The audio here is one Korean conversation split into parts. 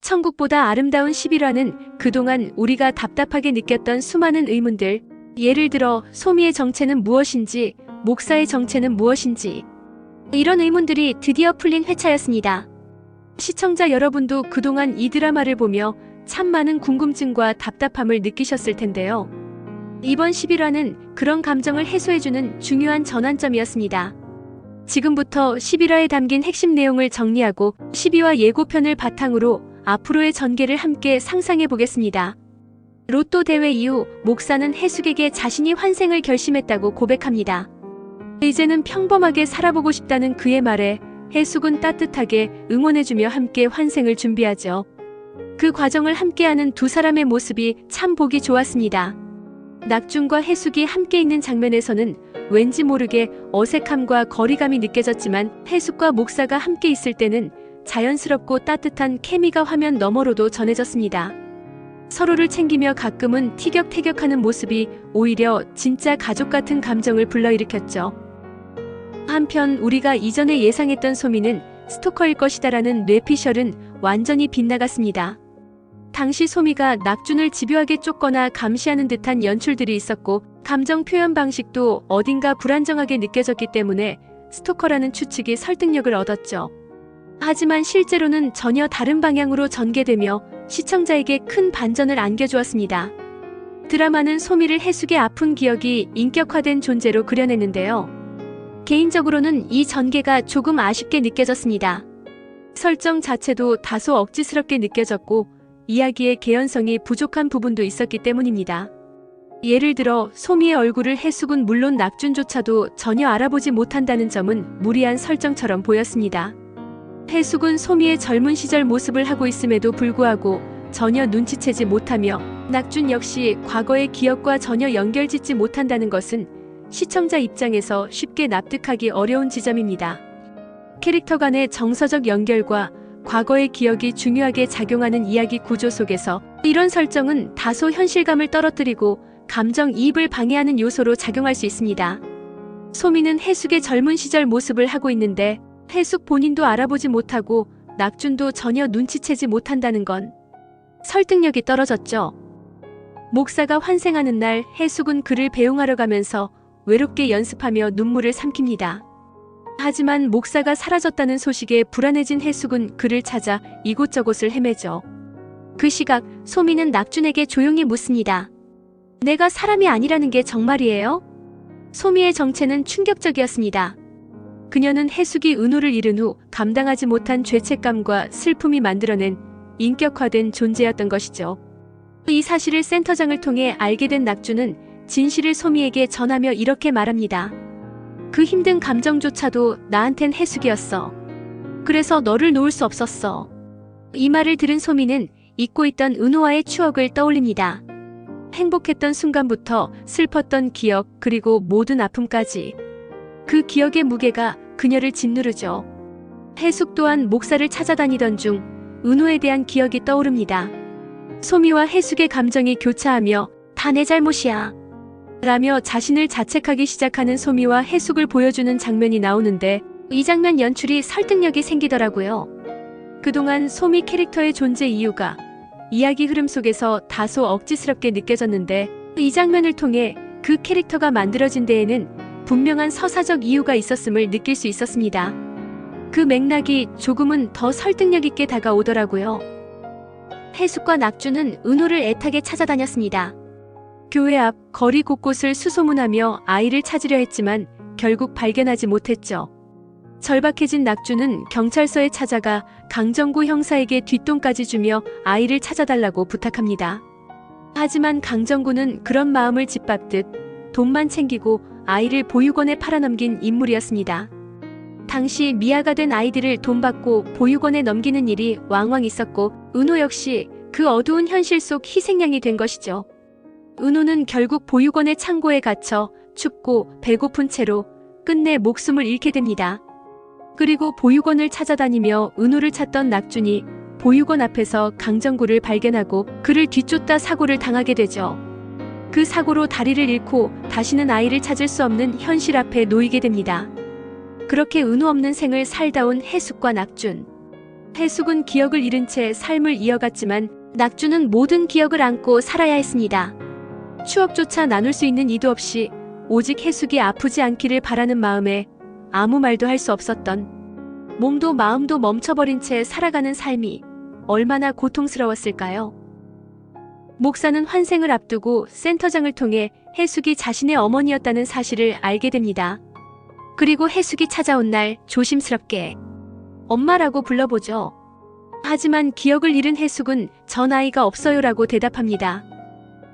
천국보다 아름다운 11화는 그동안 우리가 답답하게 느꼈던 수많은 의문들, 예를 들어 소미의 정체는 무엇인지, 목사의 정체는 무엇인지, 이런 의문들이 드디어 풀린 회차였습니다. 시청자 여러분도 그동안 이 드라마를 보며 참 많은 궁금증과 답답함을 느끼셨을 텐데요. 이번 11화는 그런 감정을 해소해주는 중요한 전환점이었습니다. 지금부터 11화에 담긴 핵심 내용을 정리하고 12화 예고편을 바탕으로 앞으로의 전개를 함께 상상해 보겠습니다. 로또 대회 이후 목사는 해숙에게 자신이 환생을 결심했다고 고백합니다. 이제는 평범하게 살아보고 싶다는 그의 말에 해숙은 따뜻하게 응원해주며 함께 환생을 준비하죠. 그 과정을 함께하는 두 사람의 모습이 참 보기 좋았습니다. 낙준과 해숙이 함께 있는 장면에서는 왠지 모르게 어색함과 거리감이 느껴졌지만 해숙과 목사가 함께 있을 때는 자연스럽고 따뜻한 케미가 화면 너머로도 전해졌습니다. 서로를 챙기며 가끔은 티격태격하는 모습이 오히려 진짜 가족 같은 감정을 불러일으켰죠. 한편 우리가 이전에 예상했던 소미는 스토커일 것이다라는 뇌피셜은 완전히 빗나갔습니다. 당시 소미가 낙준을 집요하게 쫓거나 감시하는 듯한 연출들이 있었고 감정 표현 방식도 어딘가 불안정하게 느껴졌기 때문에 스토커라는 추측이 설득력을 얻었죠. 하지만 실제로는 전혀 다른 방향으로 전개되며 시청자에게 큰 반전을 안겨주었습니다. 드라마는 소미를 해숙의 아픈 기억이 인격화된 존재로 그려냈는데요. 개인적으로는 이 전개가 조금 아쉽게 느껴졌습니다. 설정 자체도 다소 억지스럽게 느껴졌고 이야기의 개연성이 부족한 부분도 있었기 때문입니다. 예를 들어 소미의 얼굴을 해숙은 물론 낙준조차도 전혀 알아보지 못한다는 점은 무리한 설정처럼 보였습니다. 해숙은 소미의 젊은 시절 모습을 하고 있음에도 불구하고 전혀 눈치채지 못하며 낙준 역시 과거의 기억과 전혀 연결짓지 못한다는 것은 시청자 입장에서 쉽게 납득하기 어려운 지점입니다. 캐릭터 간의 정서적 연결과 과거의 기억이 중요하게 작용하는 이야기 구조 속에서 이런 설정은 다소 현실감을 떨어뜨리고 감정이입을 방해하는 요소로 작용할 수 있습니다. 소미는 해숙의 젊은 시절 모습을 하고 있는데 해숙 본인도 알아보지 못하고 낙준도 전혀 눈치채지 못한다는 건 설득력이 떨어졌죠. 목사가 환생하는 날 해숙은 그를 배웅하러 가면서 외롭게 연습하며 눈물을 삼킵니다. 하지만 목사가 사라졌다는 소식에 불안해진 해숙은 그를 찾아 이곳저곳을 헤매죠. 그 시각 소미는 낙준에게 조용히 묻습니다. 내가 사람이 아니라는 게 정말이에요? 소미의 정체는 충격적이었습니다. 그녀는 해숙이 은호를 잃은 후 감당하지 못한 죄책감과 슬픔이 만들어낸 인격화된 존재였던 것이죠. 이 사실을 센터장을 통해 알게 된 낙준은 진실을 소미에게 전하며 이렇게 말합니다. 그 힘든 감정조차도 나한텐 해숙이었어. 그래서 너를 놓을 수 없었어. 이 말을 들은 소미는 잊고 있던 은호와의 추억을 떠올립니다. 행복했던 순간부터 슬펐던 기억 그리고 모든 아픔까지. 그 기억의 무게가 그녀를 짓누르죠. 해숙 또한 목사를 찾아다니던 중 은호에 대한 기억이 떠오릅니다. 소미와 해숙의 감정이 교차하며 다 내 잘못이야 라며 자신을 자책하기 시작하는 소미와 해숙을 보여주는 장면이 나오는데 이 장면 연출이 설득력이 생기더라고요. 그동안 소미 캐릭터의 존재 이유가 이야기 흐름 속에서 다소 억지스럽게 느껴졌는데 이 장면을 통해 그 캐릭터가 만들어진 데에는 분명한 서사적 이유가 있었음을 느낄 수 있었습니다. 그 맥락이 조금은 더 설득력 있게 다가오더라고요. 해숙과 낙준은 은호를 애타게 찾아다녔습니다. 교회 앞 거리 곳곳을 수소문하며 아이를 찾으려 했지만 결국 발견하지 못했죠. 절박해진 낙준은 경찰서에 찾아가 강정구 형사에게 뒷돈까지 주며 아이를 찾아달라고 부탁합니다. 하지만 강정구는 그런 마음을 짓밟듯 돈만 챙기고 아이를 보육원에 팔아넘긴 인물이었습니다. 당시 미아가 된 아이들을 돈 받고 보육원에 넘기는 일이 왕왕 있었고 은호 역시 그 어두운 현실 속 희생양이 된 것이죠. 은호는 결국 보육원의 창고에 갇혀 춥고 배고픈 채로 끝내 목숨을 잃게 됩니다. 그리고 보육원을 찾아다니며 은호를 찾던 낙준이 보육원 앞에서 강정구를 발견하고 그를 뒤쫓다 사고를 당하게 되죠. 그 사고로 다리를 잃고 다시는 아이를 찾을 수 없는 현실 앞에 놓이게 됩니다. 그렇게 은호 없는 생을 살다 온 해숙과 낙준. 해숙은 기억을 잃은 채 삶을 이어갔지만 낙주는 모든 기억을 안고 살아야 했습니다. 추억조차 나눌 수 있는 이도 없이 오직 해숙이 아프지 않기를 바라는 마음에 아무 말도 할 수 없었던, 몸도 마음도 멈춰버린 채 살아가는 삶이 얼마나 고통스러웠을까요? 목사는 환생을 앞두고 센터장을 통해 해숙이 자신의 어머니였다는 사실을 알게 됩니다. 그리고 해숙이 찾아온 날 조심스럽게 엄마라고 불러보죠. 하지만 기억을 잃은 해숙은 전 아이가 없어요라고 대답합니다.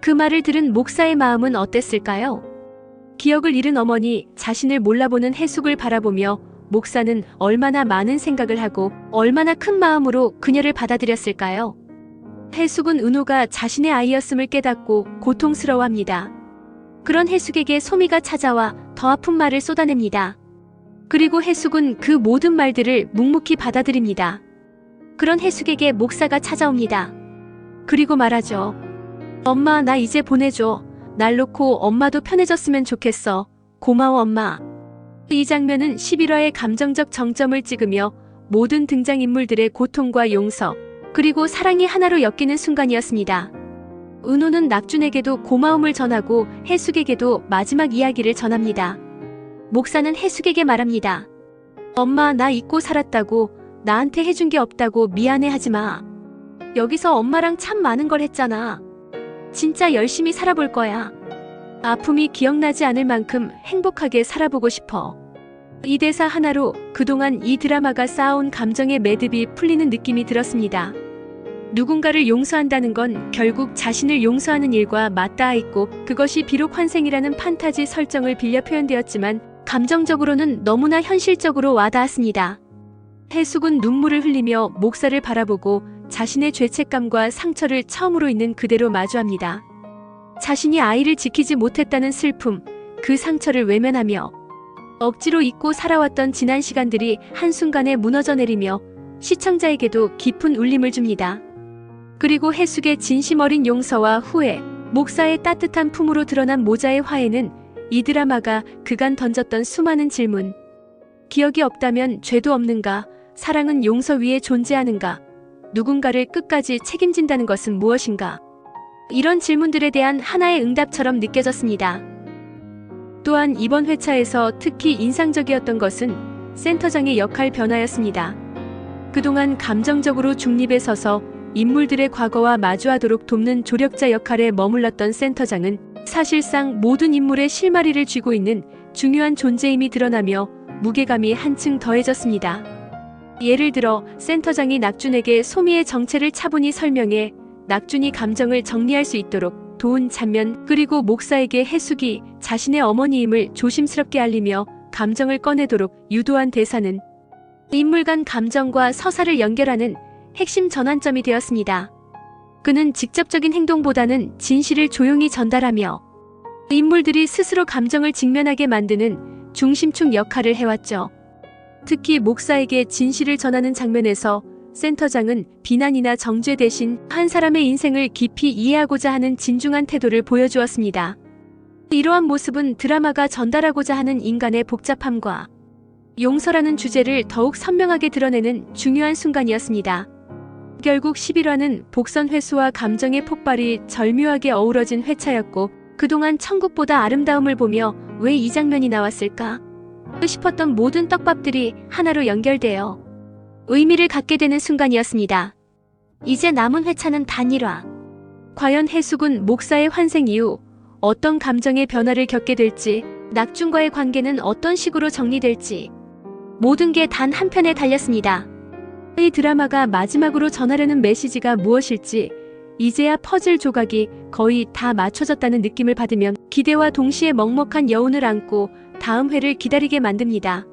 그 말을 들은 목사의 마음은 어땠을까요? 기억을 잃은 어머니, 자신을 몰라보는 해숙을 바라보며 목사는 얼마나 많은 생각을 하고 얼마나 큰 마음으로 그녀를 받아들였을까요? 해숙은 은호가 자신의 아이였음을 깨닫고 고통스러워합니다. 그런 해숙에게 소미가 찾아와 더 아픈 말을 쏟아냅니다. 그리고 해숙은 그 모든 말들을 묵묵히 받아들입니다. 그런 해숙에게 목사가 찾아옵니다. 그리고 말하죠. 엄마, 나 이제 보내줘. 날 놓고 엄마도 편해졌으면 좋겠어. 고마워 엄마. 이 장면은 11화의 감정적 정점을 찍으며 모든 등장인물들의 고통과 용서, 그리고 사랑이 하나로 엮이는 순간이었습니다. 은호는 낙준에게도 고마움을 전하고 해숙에게도 마지막 이야기를 전합니다. 목사는 해숙에게 말합니다. 엄마, 나 잊고 살았다고, 나한테 해준 게 없다고 미안해 하지 마. 여기서 엄마랑 참 많은 걸 했잖아. 진짜 열심히 살아볼 거야. 아픔이 기억나지 않을 만큼 행복하게 살아보고 싶어. 이 대사 하나로 그동안 이 드라마가 쌓아온 감정의 매듭이 풀리는 느낌이 들었습니다. 누군가를 용서한다는 건 결국 자신을 용서하는 일과 맞닿아 있고, 그것이 비록 환생이라는 판타지 설정을 빌려 표현되었지만 감정적으로는 너무나 현실적으로 와닿았습니다. 해숙은 눈물을 흘리며 목사를 바라보고 자신의 죄책감과 상처를 처음으로 있는 그대로 마주합니다. 자신이 아이를 지키지 못했다는 슬픔, 그 상처를 외면하며 억지로 잊고 살아왔던 지난 시간들이 한순간에 무너져 내리며 시청자에게도 깊은 울림을 줍니다. 그리고 해숙의 진심 어린 용서와 후회, 목사의 따뜻한 품으로 드러난 모자의 화해는 이 드라마가 그간 던졌던 수많은 질문. 기억이 없다면 죄도 없는가? 사랑은 용서 위에 존재하는가? 누군가를 끝까지 책임진다는 것은 무엇인가? 이런 질문들에 대한 하나의 응답처럼 느껴졌습니다. 또한 이번 회차에서 특히 인상적이었던 것은 센터장의 역할 변화였습니다. 그동안 감정적으로 중립에 서서 인물들의 과거와 마주하도록 돕는 조력자 역할에 머물렀던 센터장은 사실상 모든 인물의 실마리를 쥐고 있는 중요한 존재임이 드러나며 무게감이 한층 더해졌습니다. 예를 들어 센터장이 낙준에게 소미의 정체를 차분히 설명해 낙준이 감정을 정리할 수 있도록 도운 장면, 그리고 목사에게 해숙이 자신의 어머니임을 조심스럽게 알리며 감정을 꺼내도록 유도한 대사는 인물 간 감정과 서사를 연결하는 핵심 전환점이 되었습니다. 그는 직접적인 행동보다는 진실을 조용히 전달하며 인물들이 스스로 감정을 직면하게 만드는 중심축 역할을 해왔죠. 특히 목사에게 진실을 전하는 장면에서 센터장은 비난이나 정죄 대신 한 사람의 인생을 깊이 이해하고자 하는 진중한 태도를 보여주었습니다. 이러한 모습은 드라마가 전달하고자 하는 인간의 복잡함과 용서라는 주제를 더욱 선명하게 드러내는 중요한 순간이었습니다. 결국 11화는 복선 회수와 감정의 폭발이 절묘하게 어우러진 회차였고, 그동안 천국보다 아름다움을 보며 왜 이 장면이 나왔을까 싶었던 모든 떡밥들이 하나로 연결되어 의미를 갖게 되는 순간이었습니다. 이제 남은 회차는 단 1화. 과연 해숙은 목사의 환생 이후 어떤 감정의 변화를 겪게 될지, 낙준과의 관계는 어떤 식으로 정리될지, 모든 게 단 한 편에 달렸습니다. 이 드라마가 마지막으로 전하려는 메시지가 무엇일지 이제야 퍼즐 조각이 거의 다 맞춰졌다는 느낌을 받으면 기대와 동시에 먹먹한 여운을 안고 다음 회를 기다리게 만듭니다.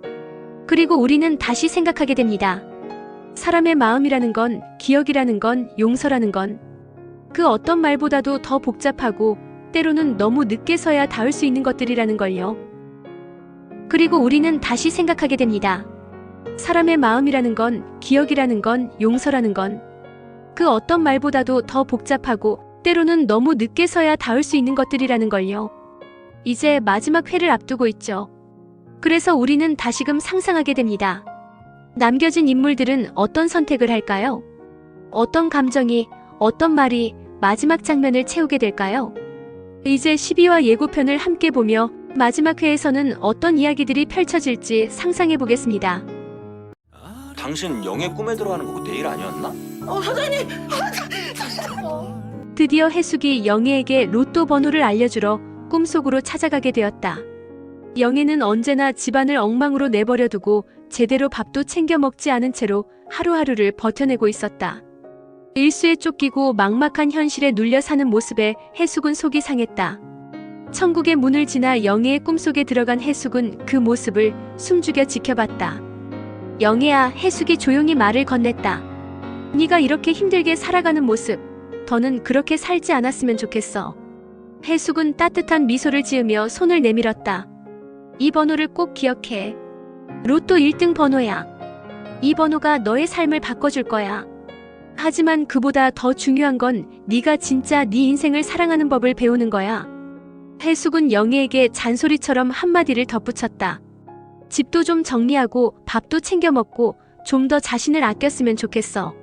그리고 우리는 다시 생각하게 됩니다. 사람의 마음이라는 건, 기억이라는 건, 용서라는 건 그 어떤 말보다도 더 복잡하고 때로는 너무 늦게서야 닿을 수 있는 것들이라는 걸요. 그리고 우리는 다시 생각하게 됩니다. 사람의 마음이라는 건, 기억이라는 건, 용서라는 건 그 어떤 말보다도 더 복잡하고 때로는 너무 늦게서야 닿을 수 있는 것들이라는 걸요. 이제 마지막 회를 앞두고 있죠. 그래서 우리는 다시금 상상하게 됩니다. 남겨진 인물들은 어떤 선택을 할까요? 어떤 감정이, 어떤 말이 마지막 장면을 채우게 될까요? 이제 12화 예고편을 함께 보며 마지막 회에서는 어떤 이야기들이 펼쳐질지 상상해 보겠습니다. 당신 영의 꿈에 들어가는 거 내일 아니었나? 사장님! 드디어 해숙이 영애에게 로또 번호를 알려주러 꿈속으로 찾아가게 되었다. 영애는 언제나 집안을 엉망으로 내버려두고 제대로 밥도 챙겨 먹지 않은 채로 하루하루를 버텨내고 있었다. 일수에 쫓기고 막막한 현실에 눌려 사는 모습에 해숙은 속이 상했다. 천국의 문을 지나 영애의 꿈속에 들어간 해숙은 그 모습을 숨죽여 지켜봤다. 영애야, 해숙이 조용히 말을 건넸다. 네가 이렇게 힘들게 살아가는 모습, 더는 그렇게 살지 않았으면 좋겠어. 해숙은 따뜻한 미소를 지으며 손을 내밀었다. 이 번호를 꼭 기억해. 로또 1등 번호야. 이 번호가 너의 삶을 바꿔줄 거야. 하지만 그보다 더 중요한 건 네가 진짜 네 인생을 사랑하는 법을 배우는 거야. 해숙은 영애에게 잔소리처럼 한마디를 덧붙였다. 집도 좀 정리하고 밥도 챙겨 먹고 좀 더 자신을 아꼈으면 좋겠어.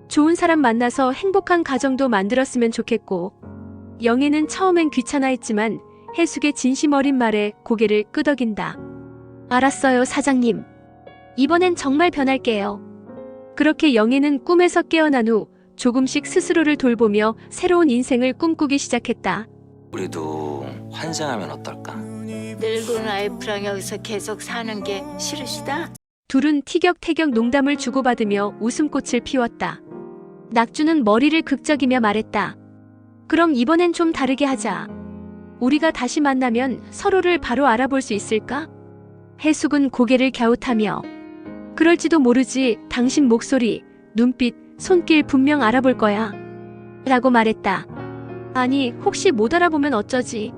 좋은 사람 만나서 행복한 가정도 만들었으면 좋겠고. 영애는 처음엔 귀찮아했지만 해숙의 진심 어린 말에 고개를 끄덕인다. 알았어요, 사장님. 이번엔 정말 변할게요. 그렇게 영애는 꿈에서 깨어난 후 조금씩 스스로를 돌보며 새로운 인생을 꿈꾸기 시작했다. 우리도 환생하면 어떨까? 늙은 와이프랑 여기서 계속 사는 게 싫으시다? 둘은 티격태격 농담을 주고받으며 웃음꽃을 피웠다. 낙주는 머리를 극적이며 말했다. 그럼 이번엔 좀 다르게 하자. 우리가 다시 만나면 서로를 바로 알아볼 수 있을까? 해숙은 고개를 갸웃하며 그럴지도 모르지. 당신 목소리, 눈빛, 손길 분명 알아볼 거야. 라고 말했다. 아니, 혹시 못 알아보면 어쩌지?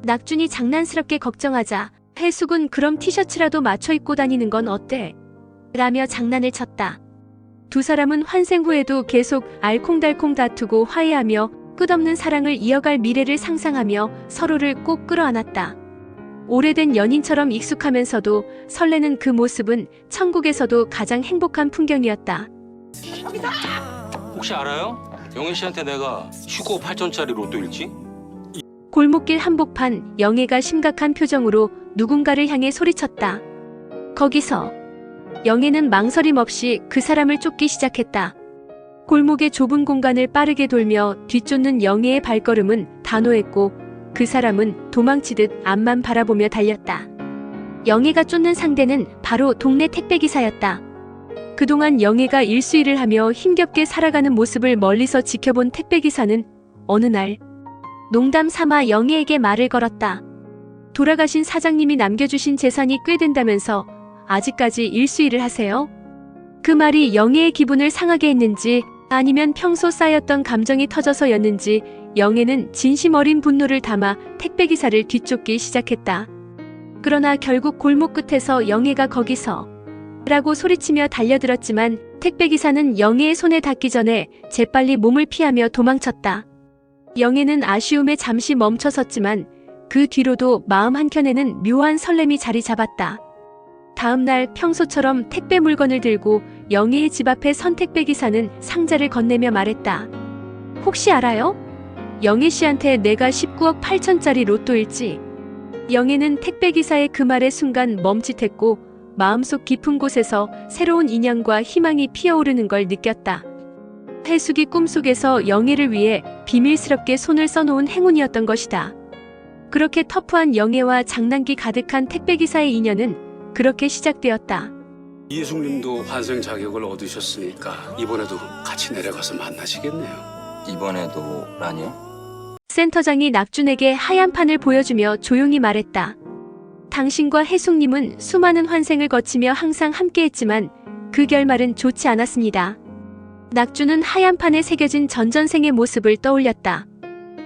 낙준이 장난스럽게 걱정하자 해숙은 그럼 티셔츠라도 맞춰 입고 다니는 건 어때? 라며 장난을 쳤다. 두 사람은 환생 후에도 계속 알콩달콩 다투고 화해하며 끝없는 사랑을 이어갈 미래를 상상하며 서로를 꼭 끌어안았다. 오래된 연인처럼 익숙하면서도 설레는 그 모습은 천국에서도 가장 행복한 풍경이었다. 혹시 알아요? 영애 씨한테 내가 휴고 8천짜리 로또 일지? 골목길 한복판 영애가 심각한 표정으로 누군가를 향해 소리쳤다. 거기서 영애는 망설임 없이 그 사람을 쫓기 시작했다. 골목의 좁은 공간을 빠르게 돌며 뒤쫓는 영애의 발걸음은 단호했고 그 사람은 도망치듯 앞만 바라보며 달렸다. 영애가 쫓는 상대는 바로 동네 택배기사였다. 그동안 영애가 일수일을 하며 힘겹게 살아가는 모습을 멀리서 지켜본 택배기사는 어느 날 농담 삼아 영애에게 말을 걸었다. 돌아가신 사장님이 남겨주신 재산이 꽤 된다면서 아직까지 일수일을 하세요? 그 말이 영애의 기분을 상하게 했는지 아니면 평소 쌓였던 감정이 터져서였는지 영애는 진심 어린 분노를 담아 택배기사를 뒤쫓기 시작했다. 그러나 결국 골목 끝에서 영애가 거기서 라고 소리치며 달려들었지만 택배기사는 영애의 손에 닿기 전에 재빨리 몸을 피하며 도망쳤다. 영애는 아쉬움에 잠시 멈춰섰지만 그 뒤로도 마음 한켠에는 묘한 설렘이 자리 잡았다. 다음날 평소처럼 택배 물건을 들고 영애의 집 앞에 선 택배기사는 상자를 건네며 말했다. 혹시 알아요? 영애 씨한테 내가 19억 8천짜리 로또일지. 영애는 택배기사의 그 말에 순간 멈칫했고 마음속 깊은 곳에서 새로운 인연과 희망이 피어오르는 걸 느꼈다. 해숙이 꿈속에서 영애를 위해 비밀스럽게 손을 써놓은 행운이었던 것이다. 그렇게 터프한 영애와 장난기 가득한 택배기사의 인연은 그렇게 시작되었다. 이숙님도 환생 자격을 얻으셨으니까 이번에도 같이 내려가서 만나시겠네요. 이번에도라니요? 센터장이 낙준에게 하얀 판을 보여주며 조용히 말했다. 당신과 해숙님은 수많은 환생을 거치며 항상 함께했지만 그 결말은 좋지 않았습니다. 낙준은 하얀 판에 새겨진 전전생의 모습을 떠올렸다.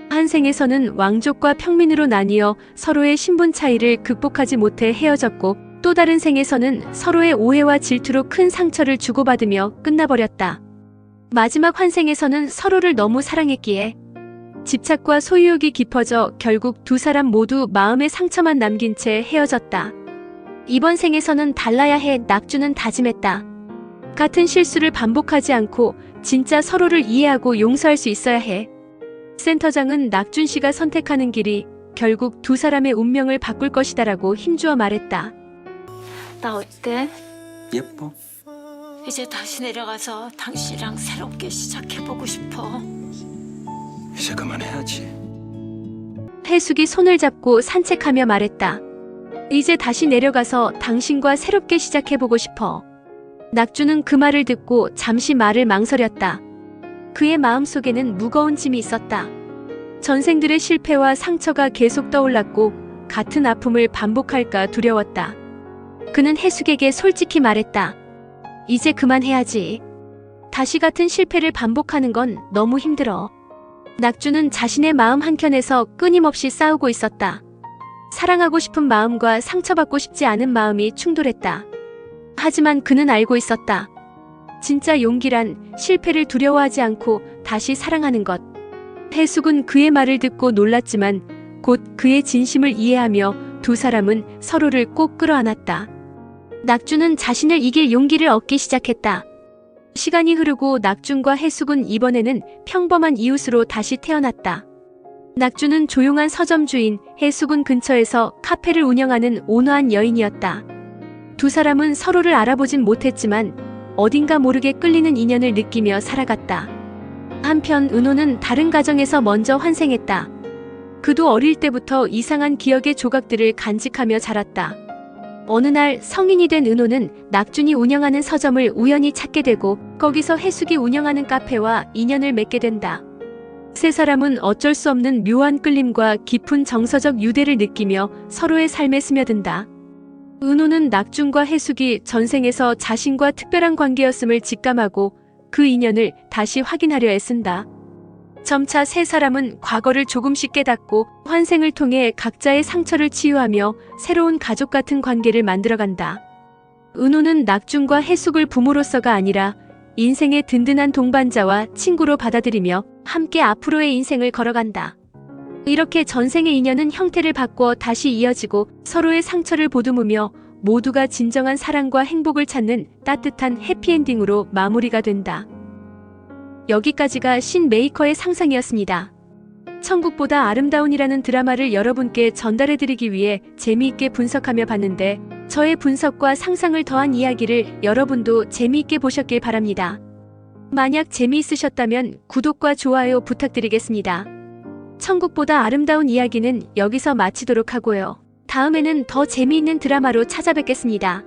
한 생에서는 왕족과 평민으로 나뉘어 서로의 신분 차이를 극복하지 못해 헤어졌고 또 다른 생에서는 서로의 오해와 질투로 큰 상처를 주고받으며 끝나버렸다. 마지막 환생에서는 서로를 너무 사랑했기에 집착과 소유욕이 깊어져 결국 두 사람 모두 마음의 상처만 남긴 채 헤어졌다. 이번 생에서는 달라야 해 낙주는 다짐했다. 같은 실수를 반복하지 않고 진짜 서로를 이해하고 용서할 수 있어야 해. 센터장은 낙준 씨가 선택하는 길이 결국 두 사람의 운명을 바꿀 것이다라고 힘주어 말했다. 나 어때? 예뻐. 이제 다시 내려가서 당신이랑 새롭게 시작해보고 싶어. 이제 그만해야지. 해숙이 손을 잡고 산책하며 말했다. 이제 다시 내려가서 당신과 새롭게 시작해보고 싶어. 낙주는 그 말을 듣고 잠시 말을 망설였다. 그의 마음속에는 무거운 짐이 있었다. 전생들의 실패와 상처가 계속 떠올랐고 같은 아픔을 반복할까 두려웠다. 그는 해숙에게 솔직히 말했다. 이제 그만해야지. 다시 같은 실패를 반복하는 건 너무 힘들어. 낙주는 자신의 마음 한켠에서 끊임없이 싸우고 있었다. 사랑하고 싶은 마음과 상처받고 싶지 않은 마음이 충돌했다. 하지만 그는 알고 있었다. 진짜 용기란 실패를 두려워하지 않고 다시 사랑하는 것. 해숙은 그의 말을 듣고 놀랐지만 곧 그의 진심을 이해하며 두 사람은 서로를 꼭 끌어안았다. 낙주는 자신을 이길 용기를 얻기 시작했다. 시간이 흐르고 낙준과 해숙은 이번에는 평범한 이웃으로 다시 태어났다. 낙주는 조용한 서점 주인, 해숙은 근처에서 카페를 운영하는 온화한 여인이었다. 두 사람은 서로를 알아보진 못했지만 어딘가 모르게 끌리는 인연을 느끼며 살아갔다. 한편 은호는 다른 가정에서 먼저 환생했다. 그도 어릴 때부터 이상한 기억의 조각들을 간직하며 자랐다. 어느 날 성인이 된 은호는 낙준이 운영하는 서점을 우연히 찾게 되고 거기서 해숙이 운영하는 카페와 인연을 맺게 된다. 세 사람은 어쩔 수 없는 묘한 끌림과 깊은 정서적 유대를 느끼며 서로의 삶에 스며든다. 은호는 낙준과 해숙이 전생에서 자신과 특별한 관계였음을 직감하고 그 인연을 다시 확인하려 애쓴다. 점차 세 사람은 과거를 조금씩 깨닫고 환생을 통해 각자의 상처를 치유하며 새로운 가족 같은 관계를 만들어간다. 은호는 낙준과 해숙을 부모로서가 아니라 인생의 든든한 동반자와 친구로 받아들이며 함께 앞으로의 인생을 걸어간다. 이렇게 전생의 인연은 형태를 바꿔 다시 이어지고 서로의 상처를 보듬으며 모두가 진정한 사랑과 행복을 찾는 따뜻한 해피엔딩으로 마무리가 된다. 여기까지가 신메이커의 상상이었습니다. 천국보다 아름다운이라는 드라마를 여러분께 전달해드리기 위해 재미있게 분석하며 봤는데 저의 분석과 상상을 더한 이야기를 여러분도 재미있게 보셨길 바랍니다. 만약 재미있으셨다면 구독과 좋아요 부탁드리겠습니다. 천국보다 아름다운 이야기는 여기서 마치도록 하고요. 다음에는 더 재미있는 드라마로 찾아뵙겠습니다.